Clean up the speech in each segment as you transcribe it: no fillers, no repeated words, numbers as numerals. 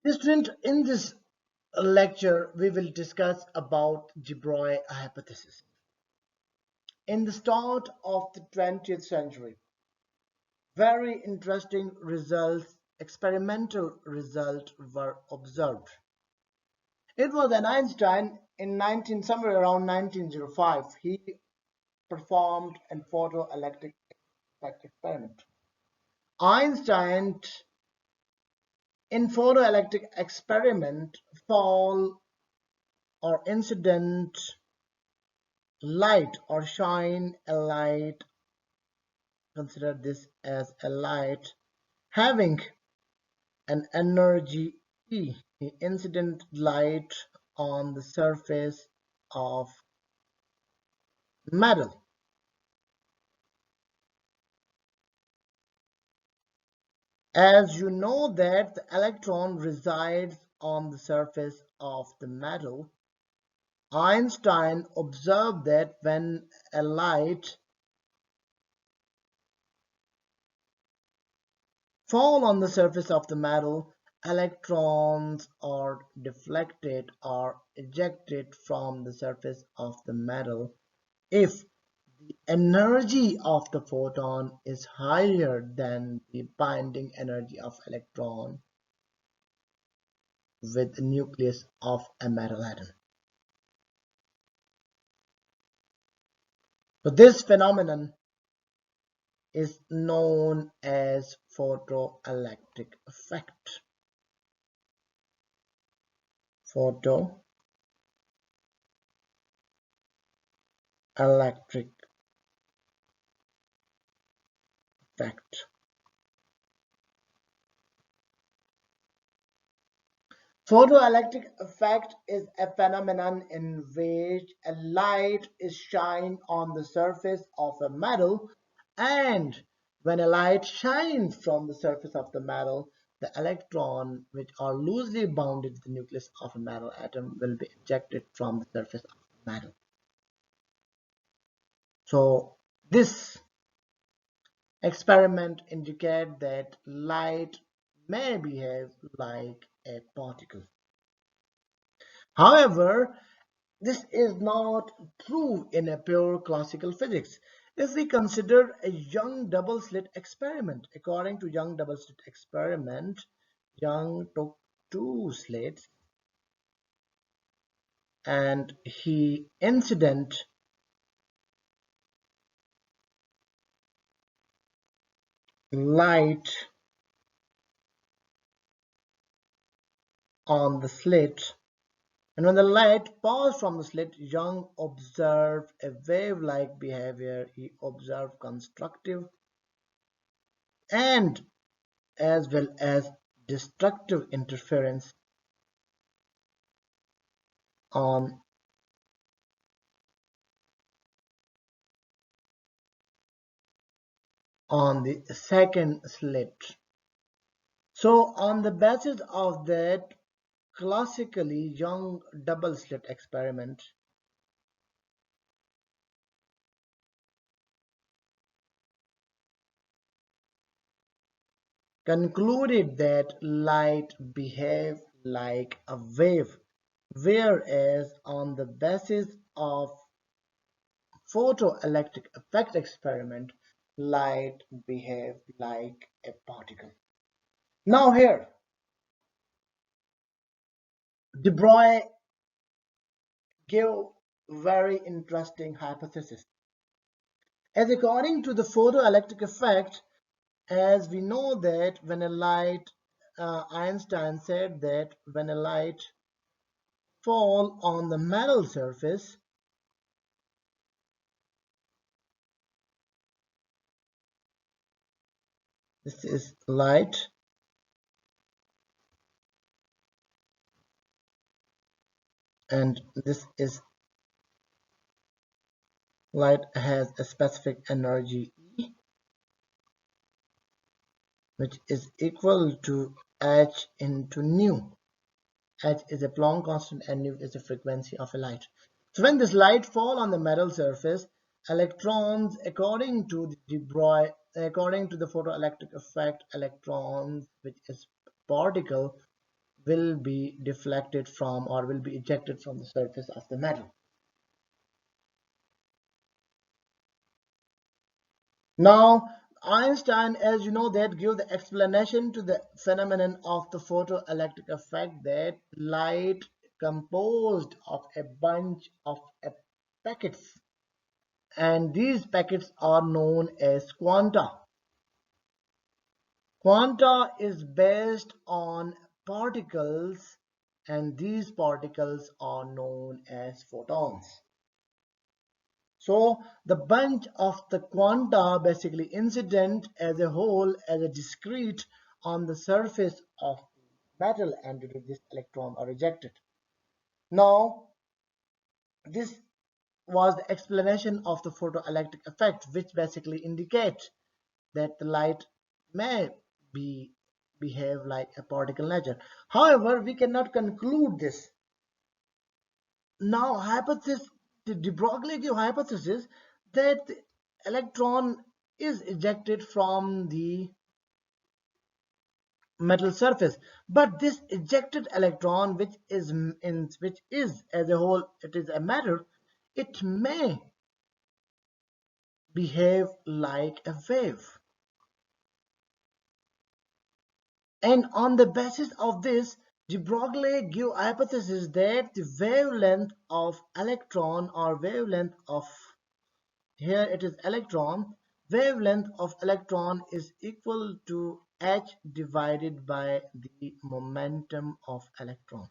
Student, in this lecture, we will discuss about de Broglie hypothesis. In the start of the 20th century, very interesting results, experimental results were observed. It was an Einstein in somewhere around 1905. He performed a photoelectric experiment. Einstein in photoelectric experiment fall or incident light or shine a light, consider this as a light having an energy E, the incident light on the surface of metal. As you know that the electron resides on the surface of the metal, Einstein observed that when a light fall on the surface of the metal, electrons are deflected or ejected from the surface of the metal if the energy of the photon is higher than the binding energy of electron with the nucleus of a metal atom. So this phenomenon is known as photoelectric effect. Photoelectric effect. Photoelectric effect is a phenomenon in which a light is shined on the surface of a metal, and when a light shines from the surface of the metal, the electron, which are loosely bounded to the nucleus of a metal atom, will be ejected from the surface of the metal. So this experiment indicates that light may behave like a particle. However, this is not true in a pure classical physics. If we consider a Young double-slit experiment, according to Young double-slit experiment, Young took two slits and he incident light on the slit, and when the light passed from the slit, Young observed a wave-like behavior. He observed constructive and as well as destructive interference on the second slit. So on the basis of that, classically Young double slit experiment concluded that light behaves like a wave, whereas on the basis of photoelectric effect experiment, light behaves like a particle. Now here, de Broglie gave very interesting hypothesis. As according to the photoelectric effect, as we know that when a light, Einstein said that when a light fall on the metal surface, this is light, and this is light has a specific energy E, which is equal to h into nu. H is a Planck constant and nu is the frequency of a light. So when this light fall on the metal surface, electrons, according to the de Broglie, according to the photoelectric effect, electrons, which is particle, will be deflected from or will be ejected from the surface of the metal. Now, Einstein, as you know, that give the explanation to the phenomenon of the photoelectric effect, that light composed of a bunch of packets, and these packets are known as quanta. Quanta is based on particles, and these particles are known as photons. So the bunch of the quanta basically incident as a whole, as a discrete on the surface of metal, and due to this electron are ejected. Now this was the explanation of the photoelectric effect, which basically indicates that the light may be behave like a particle nature. However, we cannot conclude this. Now, hypothesis, the Broglie hypothesis that the electron is ejected from the metal surface, but this ejected electron, which is as a whole, it is a matter, it may behave like a wave. And on the basis of this, de Broglie give hypothesis that the wavelength of electron, or wavelength of, here it is electron, wavelength of electron is equal to h divided by the momentum of electron,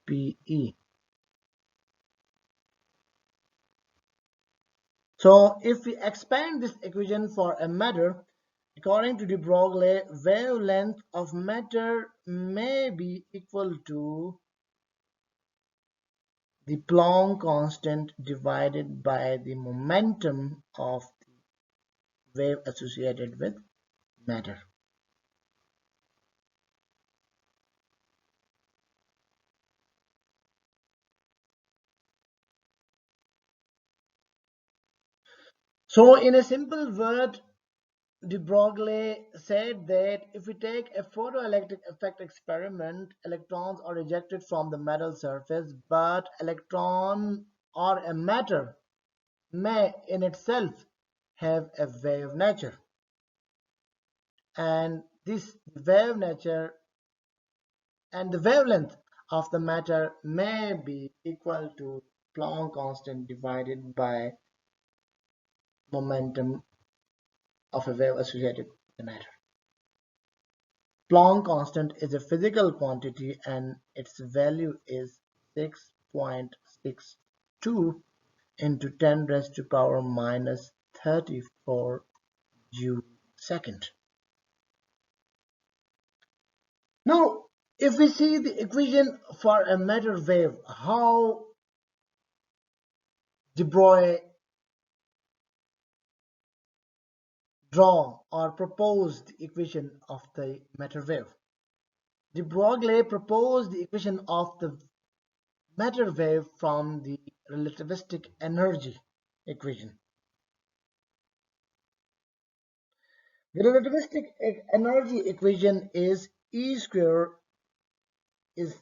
Pe. So if we expand this equation for a matter, according to de Broglie, wavelength of matter may be equal to the Planck constant divided by the momentum of the wave associated with matter. So in a simple word, de Broglie said that if we take a photoelectric effect experiment, electrons are ejected from the metal surface, but electron or a matter may in itself have a wave nature, and this wave nature and the wavelength of the matter may be equal to Planck constant divided by momentum of a wave associated with the matter. Planck constant is a physical quantity, and its value is 6.62 into 10 raised to power minus 34 joule second. Now, if we see the equation for a matter wave, how de Broglie draw or propose the equation of the matter wave. De Broglie proposed the equation of the matter wave from the relativistic energy equation. The relativistic energy equation is E square is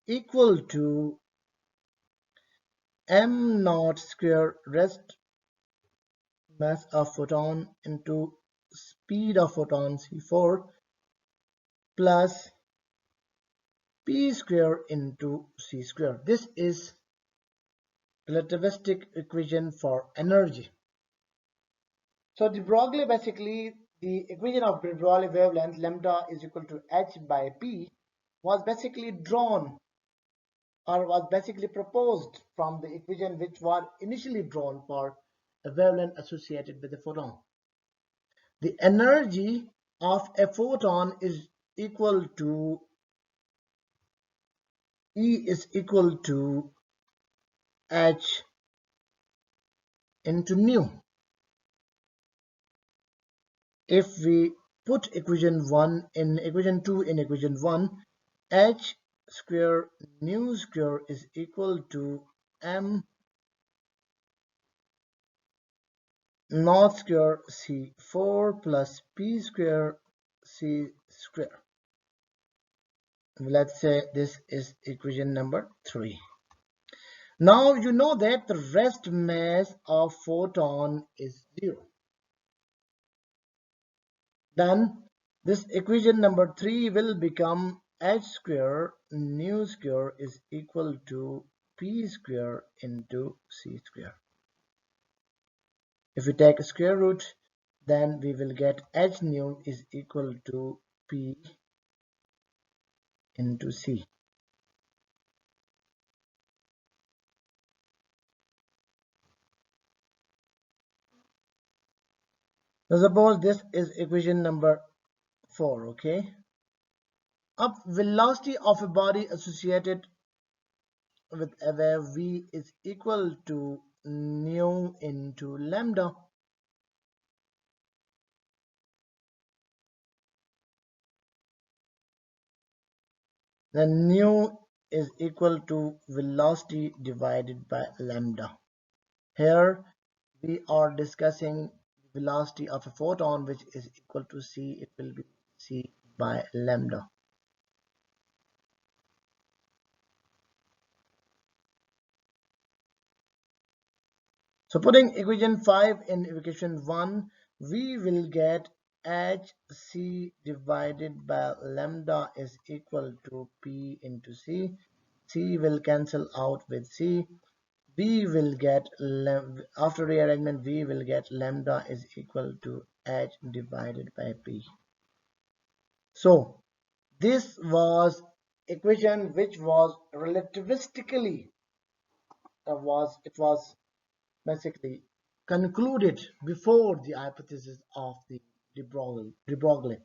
equal to m naught square rest mass of photon into speed of photon c4 plus p square into c square. This is relativistic equation for energy. So de Broglie basically, the equation of de Broglie wavelength lambda is equal to h by p was basically drawn or was basically proposed from the equation which was initially drawn for a wavelength associated with a photon. The energy of a photon is equal to E is equal to h into nu. If we put equation 1 in equation 2 in equation 1, h square nu square is equal to m naught square c4 plus p square c square. Let's say this is equation number 3. Now you know that the rest mass of photon is 0. Then this equation number 3 will become h square nu square is equal to p square into c square. If we take a square root, then we will get h nu is equal to p into c. Now suppose this is equation number 4, okay? A velocity of a body associated with a wave v is equal to nu into lambda. Then nu is equal to velocity divided by lambda. Here we are discussing the velocity of a photon, which is equal to c. It will be c by lambda. So putting equation 5 in equation 1, we will get hc divided by lambda is equal to p into c. C will cancel out with c. We will get, after rearrangement, we will get lambda is equal to h divided by p. So this was equation which was relativistically it was basically concluded before the hypothesis of the de Broglie.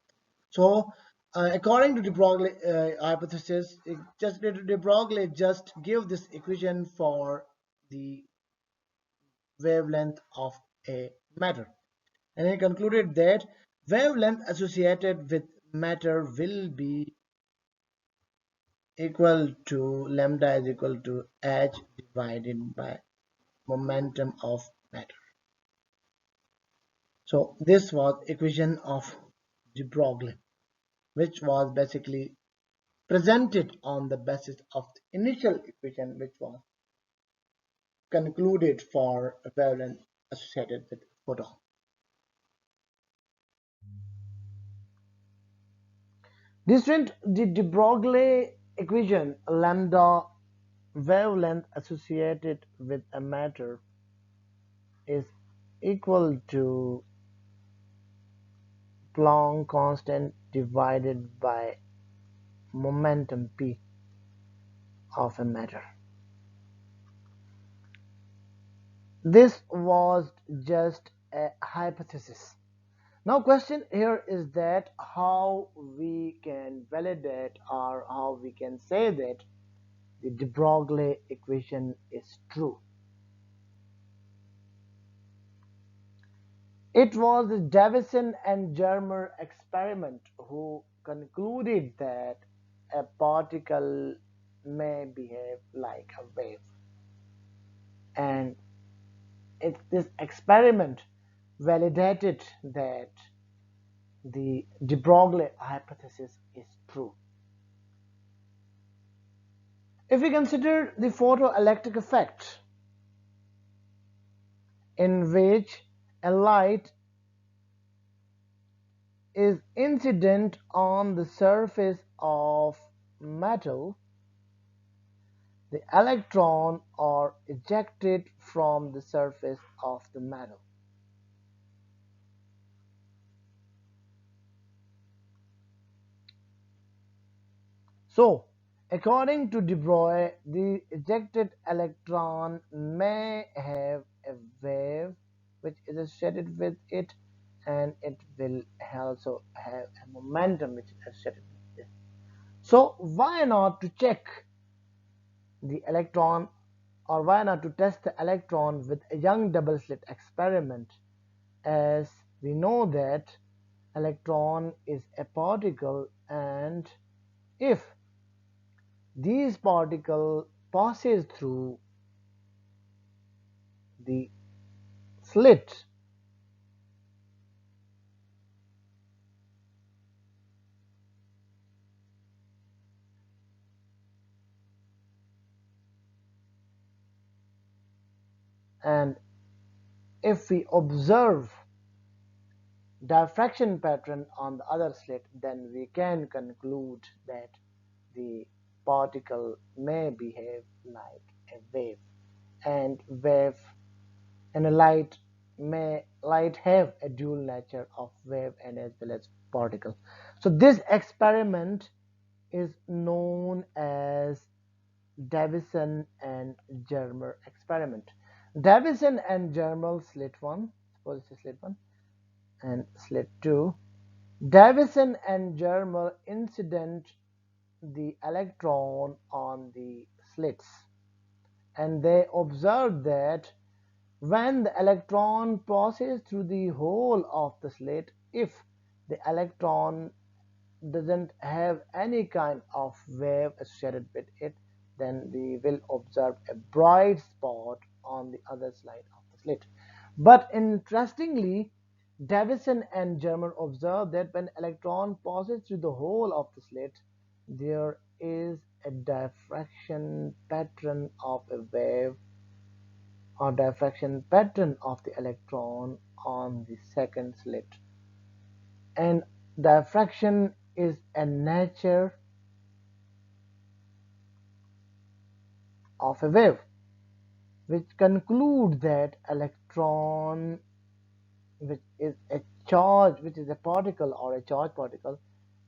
So, according to de Broglie hypothesis, de Broglie just give this equation for the wavelength of a matter, and he concluded that wavelength associated with matter will be equal to lambda is equal to h divided by momentum of matter. So this was equation of de Broglie, which was basically presented on the basis of the initial equation, which was concluded for a wavelength associated with photon. Different the de Broglie equation, lambda wavelength associated with a matter is equal to Planck constant divided by momentum p of a matter. This was just a hypothesis. Now question here is that how we can validate or how we can say that the de Broglie equation is true. It was the Davison and Germer experiment who concluded that a particle may behave like a wave, and this experiment validated that the de Broglie hypothesis is true. If we consider the photoelectric effect, in which a light is incident on the surface of metal, the electron are ejected from the surface of the metal. So, according to de Broglie, the ejected electron may have a wave which is associated with it, and it will also have a momentum which is associated with it. So, why not to check the electron, or why not to test the electron with a young double slit experiment, as we know that electron is a particle, and if these particle passes through the slit, And if we observe diffraction pattern on the other slit, then we can conclude that the particle may behave like a wave, and wave and a light have a dual nature of wave and as well as particle. So this experiment is known as Davison and Germer experiment. Davison and Germer slit 1, suppose it's slit 1 and slit 2. Davison and Germer incident the electron on the slits, and they observed that when the electron passes through the hole of the slit, if the electron doesn't have any kind of wave associated with it, then we will observe a bright spot on the other side of the slit. But interestingly, Davison and Germer observed that when electron passes through the hole of the slit, there is a diffraction pattern of a wave or diffraction pattern of the electron on the second slit. And diffraction is a nature of a wave, which concludes that electron, which is a charge, which is a particle or a charged particle,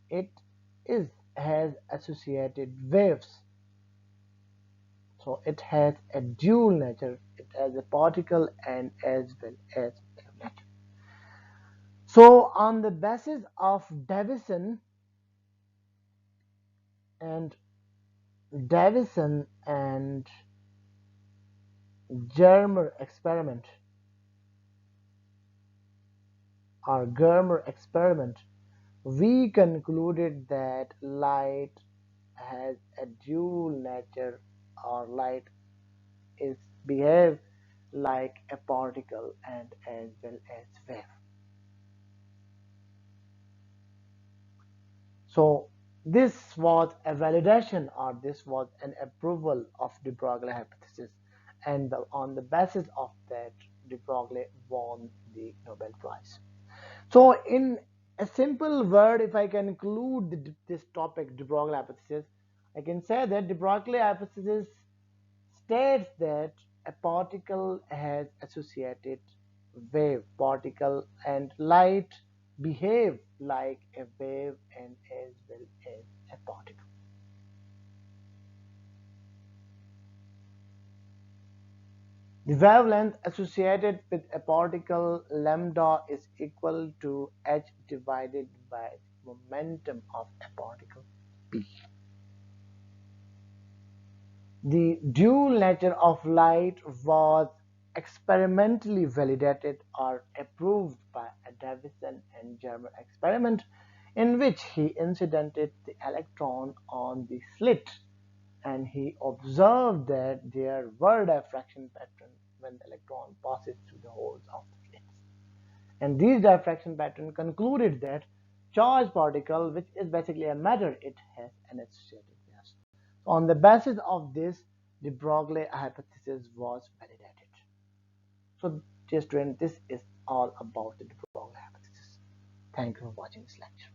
it is has associated waves. So it has a dual nature. It has a particle and as well as wave nature. So on the basis of and Davison and Germer experiment or Germer experiment, we concluded that light has a dual nature, or light is behave like a particle and as well as wave. So this was a validation, or this was an approval of de Broglie hypothesis, and on the basis of that, de Broglie won the Nobel Prize. So in a simple word, if I conclude this topic, de Broglie hypothesis, I can say that de Broglie hypothesis states that a particle has associated wave, particle and light behave like a wave and as well as a particle. The wavelength associated with a particle lambda is equal to h divided by the momentum of a particle p. The dual nature of light was experimentally validated or approved by a Davison and Germer experiment, in which he incidented the electron on the slit, and he observed that there were diffraction patterns when the electron passes through the holes of the slits. And these diffraction patterns concluded that charged particle, which is basically a matter, it has an associated mass. On the basis of this, the Broglie hypothesis was validated. So, dear student, this is all about the de Broglie hypothesis. Thank you for watching this lecture.